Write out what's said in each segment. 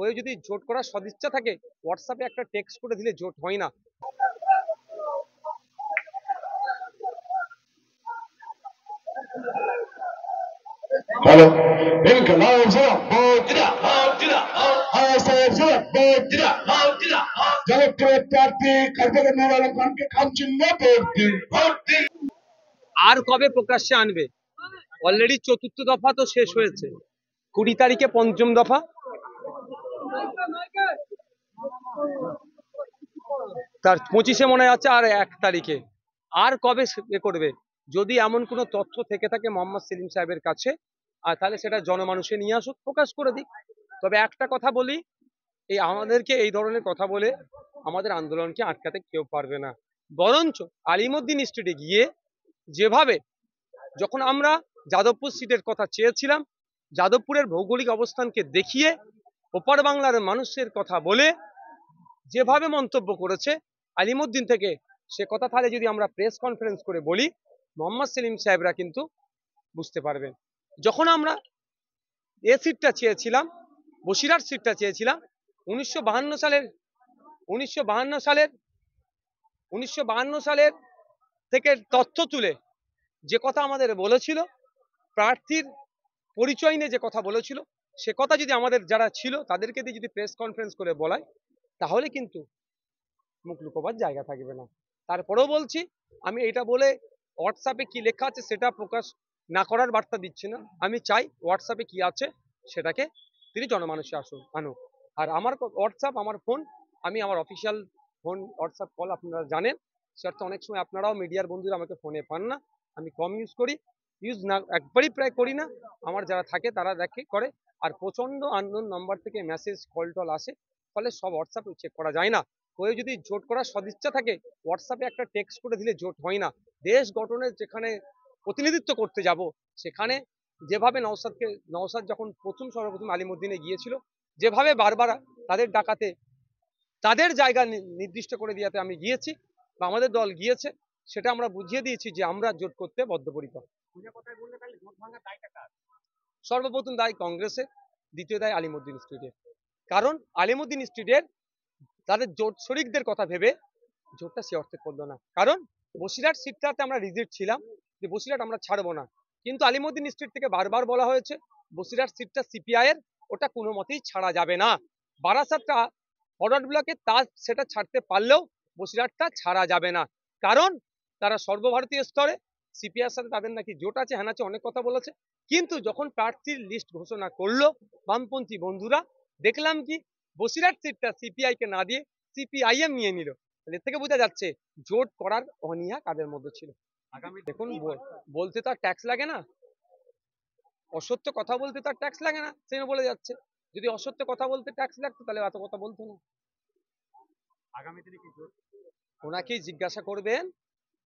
হয়ে যদি জোট করার সদিচ্ছা থাকে হোয়াটসঅ্যাপে একটা টেক্সট করে দিলে জোট হয় না। Hello. İnkılap Bordira, Bordira, Bordira, Bordira. Collectorate প্রার্থী কার্যকর নূর আলম খানকে খামচিহ্নে ভোট দিন, ভোট দিন। আর কবে প্রকাশ্যে আনবে? অলরেডি চতুর্থ দফা তো শেষ হয়েছে, 20 তারিখে পঞ্চম দফা, তার 25-এ মনে আছে, আর 1 তারিখে। আর কবে এ করবে? যদি এমন কোনো তথ্য থেকে থাকে মোহাম্মদ সেলিম সাহেবের কাছে, আর তাহলে সেটা জনমানুষে নিয়ে আসুক, প্রকাশ করে দিক। তবে একটা কথা বলি, এই আমাদেরকে এই ধরনের কথা বলে আমাদের আন্দোলনকে আটকাতে কেউ পারবে না। বরঞ্চ আলিমুদ্দিন স্ট্রিটে গিয়ে যেভাবে, যখন আমরা যাদবপুর সিটের কথা চেয়েছিলাম, যাদবপুরের ভৌগোলিক অবস্থানকে দেখিয়ে ওপার বাংলার মানুষের কথা বলে যেভাবে মন্তব্য করেছে আলিমুদ্দিন থেকে, সে কথা তাহলে যদি আমরা প্রেস কনফারেন্স করে বলি, মোহাম্মদ সেলিম সাহেবরা কিন্তু বুঝতে পারবেন। যখন আমরা এ সিটটা চেয়েছিলাম, বসিরহাট সিটটা চেয়েছিলাম 1952 সালের থেকে তথ্য তুলে যে কথা আমাদের বলেছিল, প্রার্থীর পরিচয় নিয়ে যে কথা বলেছিল, সে কথা যদি আমাদের যারা ছিল তাদেরকে দিয়ে যদি প্রেস কনফারেন্স করে বলায়, তাহলে কিন্তু মুখ লুকোবার জায়গা থাকবে না। তারপরেও বলছি, আমি এটা বলে হোয়াটসঅ্যাপে কি লেখা আছে সেটা প্রকাশ না করার বার্তা দিচ্ছি না। আমি চাই হোয়াটসঅ্যাপে কি আছে সেটাকে তিনি জনমানুষে আনুক। আর আমার হোয়াটসঅ্যাপ, আমার ফোন, আমি আমার অফিসিয়াল ফোন হোয়াটসঅ্যাপ কল আপনারা জানেন, সেটা অনেক সময় আপনারাও মিডিয়ার বন্ধুরা আমাকে ফোনে পান না, আমি কম ইউজ করি, ইউজ না একবারই প্রায় করি না। আমার যারা থাকে তারা দেখে করে। আর প্রচন্ড আননোন নাম্বার থেকে মেসেজ কল টল আসে, ফলে সব হোয়াটসঅ্যাপ চেক করা যায় না। হয়ে যদি জোট করার সদিচ্ছা থাকে হোয়াটসঅ্যাপে একটা টেক্সট করে দিলে জোট হয় না। দেশ গঠনের যেখানে প্রতিনিধিত্ব করতে যাব, সেখানে যেভাবে নওশাদ যখন সর্বপ্রথম আলিমুদ্দিনে গিয়েছিল, যেভাবে বারবার তাদের ডাকাতে তাদের জায়গা নির্দিষ্ট করে দিয়াতে আমি গিয়েছি বা আমাদের দল গিয়েছে, সেটা আমরা বুঝিয়ে দিয়েছি যে আমরা জোট করতে বদ্ধপরিকর। সর্বপ্রথম দায় কংগ্রেসের, দ্বিতীয় দায় আলিমুদ্দিন স্ট্রিটের। কারণ আলিমুদ্দিন স্ট্রিটের তাদের জোট শরিকদের কথা ভেবে জোটটা সে অর্থে করলো না। কারণ বসিরহাট সিটটাতে আমরা রিজিট ছিলাম যে বসিরহাট আমরা ছাড়বো না, কিন্তু আলিমুদ্দিন স্ট্রিট থেকে বারবার বলা হয়েছে বসিরহাট সিটটা সিপিআই এর, ওটা কোনো মতেই ছাড়া যাবে না। বারাসাতটা ফরওয়ার্ড ব্লকে সেটা ছাড়তে পারলেও বসিরহাটটা ছাড়া যাবে না। কারণ তারা সর্বভারতীয় স্তরে সিপিআইয়ের সাথে তাদের নাকি জোট আছে, হ্যাঁ আছে, অনেক কথা বলেছে। কিন্তু যখন প্রার্থীর লিস্ট ঘোষণা করলো বামপন্থী বন্ধুরা, দেখলাম কি বসিরহাট সিটটা সিপিআই কে না দিয়ে সিপিআইএম নিয়ে নিল। এর থেকে বোঝা যাচ্ছে জোট করার অনীহা কাদের মধ্যে ছিল। দেখুন, বলতে তো আর ট্যাক্স লাগে না, অসত্য কথা বলতে তো আর ট্যাক্স লাগে না, সে বলে যাচ্ছে। যদি অসত্য কথা বলতে ট্যাক্স লাগতো তাহলে এত কথা বলতো না। আগামী দিনে কি জোট? ওনাকেই জিজ্ঞাসা করবেন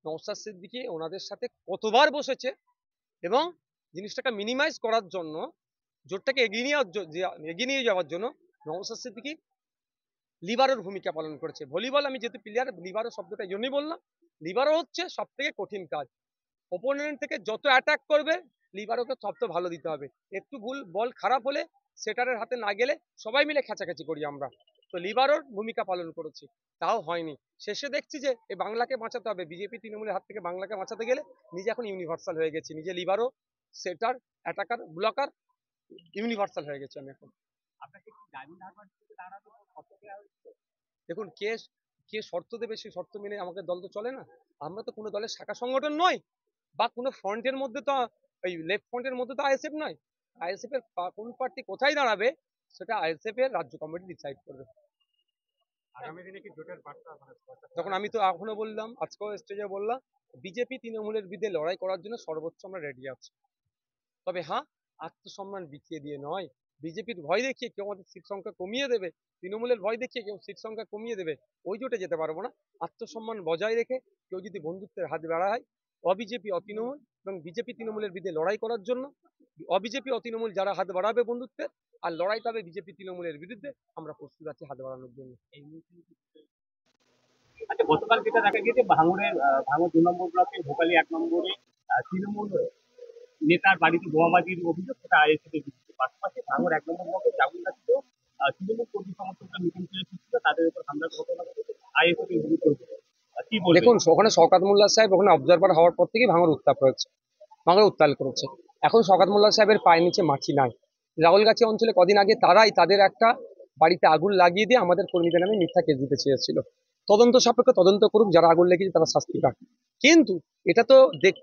নওশাদ সিদ্দিকী ওনাদের সাথে কতবার বসেছে, এবং জিনিসটাকে মিনিমাইজ করার জন্য, জোটটাকে এগিয়ে নিয়ে যাওয়ার জন্য নওশাদ সিদ্দিকী লিবারের ভূমিকা পালন করেছে। ভলিবল, আমি যেহেতু প্লেয়ার, লিবারো শব্দটা এই জন্যই বললাম, লিবারো হচ্ছে সব থেকে কঠিন কাজ। অপোনেন্ট থেকে যত অ্যাটাক করবে লিবারোকে সবচেয়ে ভালো দিতে হবে। একটু ভুল বল খারাপ হলে সেটারের হাতে না গেলে সবাই মিলে খেঁচাখেচি করি আমরা, তো লিবারোর ভূমিকা পালন করেছি, তাও হয়নি। শেষে দেখছি যে এই বাংলাকে বাঁচাতে হবে, বিজেপি তৃণমূলের হাত থেকে বাংলাকে বাঁচাতে গেলে নিজে এখন ইউনিভার্সাল হয়ে গেছি, নিজে লিবারো, সেটার, অ্যাটাকার, ব্লকার, ইউনিভার্সাল হয়ে গেছে আমি এখন। দেখুন, কে কে শর্ত দেবে, সেই শর্ত মেনে আমাকে দল তো চলে না। আমরা তো কোনো দলের শাখা সংগঠন নয়, বা কোনো ফ্রন্টের মধ্যে তো, এই লেফট ফ্রন্টের মধ্যে তো আইএসএফ নয়। আইএসএফ এর কোন প্রার্থী কোথায় দাঁড়াবে সেটা আইএসএফ এর রাজ্য কমিটি ডিসাইড করবে। আগামী দিনে কি জোটের বার্তা? যখন আমি তো এখনো বললাম, আজকেও স্টেজে বললাম, বিজেপি তৃণমূলের বিরুদ্ধে লড়াই করার জন্য সর্বোচ্চ আমরা রেডি আছি। তবে হ্যাঁ, আত্মসম্মান বিকিয়ে দিয়ে নয়। বিজেপির ভয় দেখিয়ে কেউ আমাদের সিট সংখ্যা কমিয়ে দেবে, তৃণমূলের ভয় দেখিয়ে কেউ সিট সংখ্যা কমিয়ে দেবে, ওই জোটে যেতে পারবো না। আত্মসম্মান বজায় রেখে কেউ যদি বন্ধুত্বের হাত বাড়ায়, অবিজেপি অতৃণমূল এবং বিজেপি তৃণমূলের বিরুদ্ধে লড়াই করার জন্য, অবিজেপি অতৃণমূল যারা হাত বাড়াবে বন্ধুত্বের, আর লড়াইটা হবে বিজেপি তৃণমূলের বিরুদ্ধে, আমরা প্রস্তুত আছি হাত বাড়ানোর জন্য। আচ্ছা, গতকাল যেটা দেখা গিয়েছে ভাঙড় 2 নম্বর ব্লকে ভোকালি 1 নম্বরে তৃণমূল নেতার বাড়িতে বোমাবাজির অভিযোগ, সেটা আইএসএফের বিরুদ্ধে। পাশাপাশি ভাঙড় 1 নম্বর ব্লকে জাগুন্ডাতেও তৃণমূল কর্মী সমর্থকরা মিটিং করে ছিল, তাদের উপর হামলার ঘটনা ঘটেছে, আইএসএফ এর বিরুদ্ধে কি বলবেন? দেখুন, ওখানে শওকত মোল্লা সাহেব ওখানে অবজারভার হওয়ার পর থেকেই ভাঙর উত্তাপ হয়েছে, ভাঙর উত্তাল করেছে। এখন শওকত মোল্লা সাহেবের পায়ের নিচে মাটি নাই। রাহুলগাছি অঞ্চলে কদিন আগে তারাই তাদের একটা বাড়িতে আগুন লাগিয়ে দিয়ে আমাদের কর্মীদের নামে মিথ্যা কেস দিতে চেয়েছিল। তদন্ত সাপেক্ষে তদন্ত করুক, যারা আগুন লেগেছে তারা শাস্তি পাক। কিন্তু এটা তো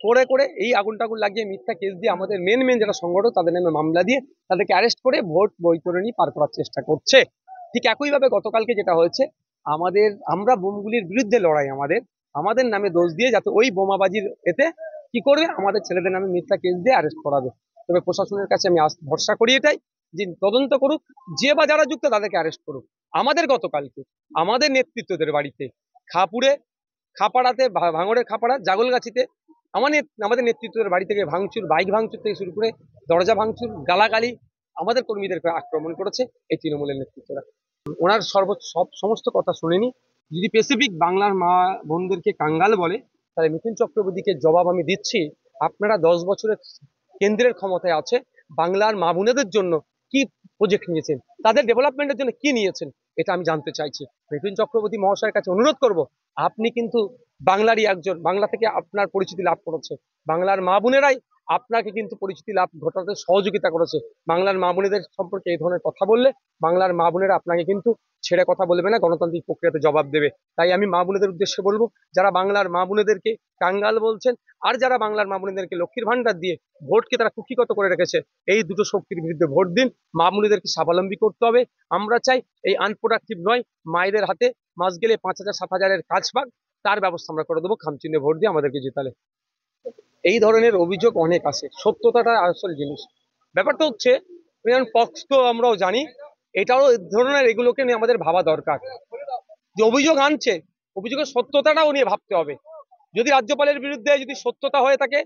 করে করে এই আগুন লাগিয়ে মিথ্যা কেস দিয়ে আমাদের মেন যারা সংগঠক তাদের নামে মামলা দিয়ে তাদেরকে অ্যারেস্ট করে ভোট বৈতরণী পার করার চেষ্টা করছে। ঠিক একইভাবে গতকালকে যেটা হয়েছে, আমরা বোমগুলির বিরুদ্ধে লড়াই, আমাদের নামে দোষ দিয়ে যাতে ওই বোমাবাজির এতে কি করবে, আমাদের ছেলেদের নামে মিথ্যা কেস দিয়ে অ্যারেস্ট করাবে। তবে প্রশাসনের কাছে আমি ভরসা করি এটাই, যে তদন্ত করুক, যে বা যারা যুক্ত তাদেরকে অ্যারেস্ট করুক। আমাদের গতকালকে আমাদের নেতৃত্বদের বাড়িতে খাপাড়াতে, ভাঙড়ের খাপাড়া, জাগলগাছিতে আমাদের নেতৃত্বের বাড়ি থেকে ভাঙচুর, বাইক ভাঙচুর থেকে শুরু করে দরজা ভাঙচুর, গালাগালি আমাদের কর্মীদেরকে আক্রমণ করেছে এই তৃণমূলের নেতৃত্বরা। ওনার সমস্ত কথা শুনেনি। যদি স্পেসিফিক বাংলার মা বোনদেরকে কাঙ্গাল বলে, তাহলে মিঠুন চক্রবর্তীকে জবাব আমি দিচ্ছি। আপনারা 10 বছরের কেন্দ্রের ক্ষমতায় আছে, বাংলার মা বোনেদের জন্য কি প্রজেক্ট নিয়েছেন, তাদের ডেভেলপমেন্টের জন্য কি নিয়েছেন, এটা আমি জানতে চাইছি। মিঠুন চক্রবর্তী মহাশয়ের কাছে অনুরোধ করব, আপনি কিন্তু বাংলারই একজন, বাংলা থেকে আপনার পরিচিতি লাভ করেছে, বাংলার মা বোনেরাই আপনাকে কিন্তু পরিচিতি লাভ ঘটাতে সহযোগিতা করেছে। বাংলার মা বোনেদের সম্পর্কে এই ধরনের কথা বললে বাংলার মা বোনেরা আপনাকে কিন্তু ছেড়ে কথা বলবে না, গণতান্ত্রিক প্রক্রিয়াতে জবাব দেবে। তাই আমি মা বোনেদের উদ্দেশ্যে বলবো, যারা বাংলার মা বোনেদেরকে কাঙ্গাল বলছেন আর যারা বাংলার মা বোনেদেরকে লক্ষ্মীর ভান্ডার দিয়ে ভোটকে তারা কুক্ষিগত করে রেখেছে, এই দুটো শক্তির বিরুদ্ধে ভোট দিন। মা বোনেদেরকে স্বাবলম্বী করতে হবে। আমরা চাই এই আনপ্রোডাক্টিভ নয়, মায়েদের হাতে মাস গেলে 5,000-7,000-এর কাজ পাক, তার ব্যবস্থা আমরা করে দেবো খামচিহ্নে ভোট দিয়ে আমাদেরকে জেতালে। এই ধরনের অভিযোগ অনেক আছে, সত্যতাটা আসল জিনিস। ব্যাপারটা হচ্ছে, পক্স তো আমরাও জানি, এটাও ধরনের এগুলোকে নিয়ে আমাদের ভাবা দরকার। যে অভিযোগ আনছে, অভিযোগের সত্যতাটাও নিয়ে ভাবতে হবে। যদি রাজ্যপালের বিরুদ্ধে যদি সত্যতা হয়ে থাকে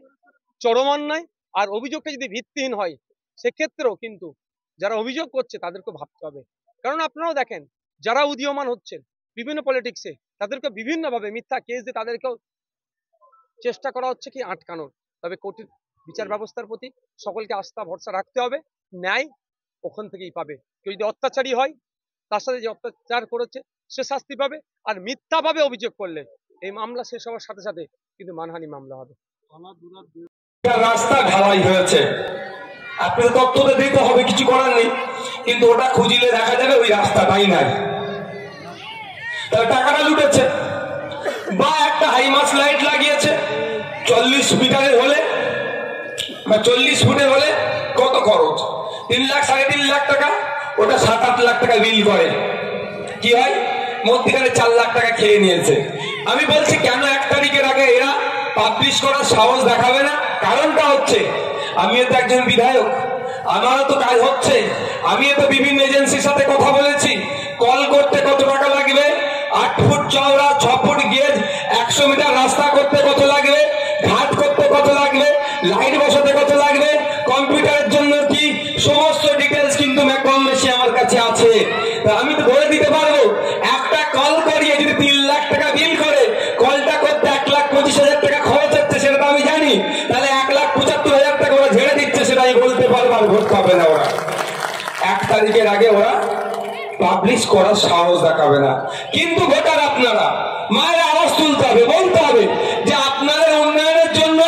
চরম অন্যায়, আর অভিযোগটা যদি ভিত্তিহীন হয়, সেক্ষেত্রেও কিন্তু যারা অভিযোগ করছে তাদেরকে ভাবতে হবে। কারণ আপনারাও দেখেন, যারা উদীয়মান হচ্ছেন বিভিন্ন পলিটিক্সে, তাদেরকে বিভিন্নভাবে মিথ্যা কেস দিয়ে তাদেরকেও চেষ্টা করা হচ্ছে কি আটকানোর। তবে কঠিন বিচার ব্যবস্থার প্রতি সকলকে আস্থা ভরসা রাখতে হবে। ন্যায় ওখান থেকেই পাবে। কেউ যদি অত্যাচারী হয়, তার সাথে যে অত্যাচার করেছে সে শাস্তি পাবে, আর মিথ্যাভাবে অভিযোগ করলে এই মামলা শেষ হওয়ার সাথে সাথে কিন্তু মানহানি মামলা হবে। রাস্তা ঢালাই হয়েছে, আপনার তথ্যটা দিতে হবে, কিছু করার নেই, কিন্তু ওটা খুঁজিলে দেখা যাবে ওই রাস্তাটাই নাই। তাহলে টাকাটা লুটেছে। বা একটা হাইমাস লাইট লাগিয়েছে 40 মিটারের হলে বা 40 ফুটের হলে কত খরচ? 3 লাখ 3.5 লাখ টাকা। ওটা 7-8 লাখ টাকা বিল করে। কি হয়? মধ্যখানে 4 লাখ টাকা খেয়ে নিয়েছে। আমি বলছি, কেন 1 তারিখের আগে এরা পাবলিশ করার সাহস দেখাবে না? কারণটা হচ্ছে, আমিও তো একজন বিধায়ক, আমারও তো কাজ হচ্ছে। আমিও তো বিভিন্ন এজেন্সির সাথে কথা বলেছি। কল করতে কত টাকা লাগবে, 8 ফুট চওড়া 6 ফুট গেজ 100 মিটার রাস্তা করতে কত লাগবে, ঘাট করতে কত লাগবে, লাইট বসাতে কত লাগবে, কম্পিউটারের জন্য কি, সমস্ত ডিটেলস কিন্তু কম বেশি আমার কাছে আছে। আমি তো বলে দিতে পারবো, একটা কল করিয়ে যদি 3 লাখ টাকা বিল করে, কলটা করতে 1,25,000 টাকা খরচ হচ্ছে সেটা তো আমি জানি। তাহলে 1,75,000 টাকা ওরা ঝেড়ে দিচ্ছে, সেটা আমি বলতে পারবো, আর ভোট পাবে না ওরা। 1 তারিখের আগে ওরা পাবলিশ করার সাহস দেখাবে না। কিন্তু ভোটার আপনারা, মায়ের আওয়াজ তুলতে হবে, বলতে হবে যে আপনাদের উন্নয়নের জন্য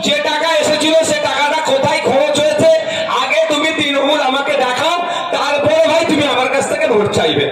যে টাকা এসেছিল সে টাকাটা কোথায় খরচ হয়েছে, আগে তুমি তৃণমূল আমাকে দেখাও, তারপরে ভাই তুমি আমার কাছ থেকে ভোট চাইবে।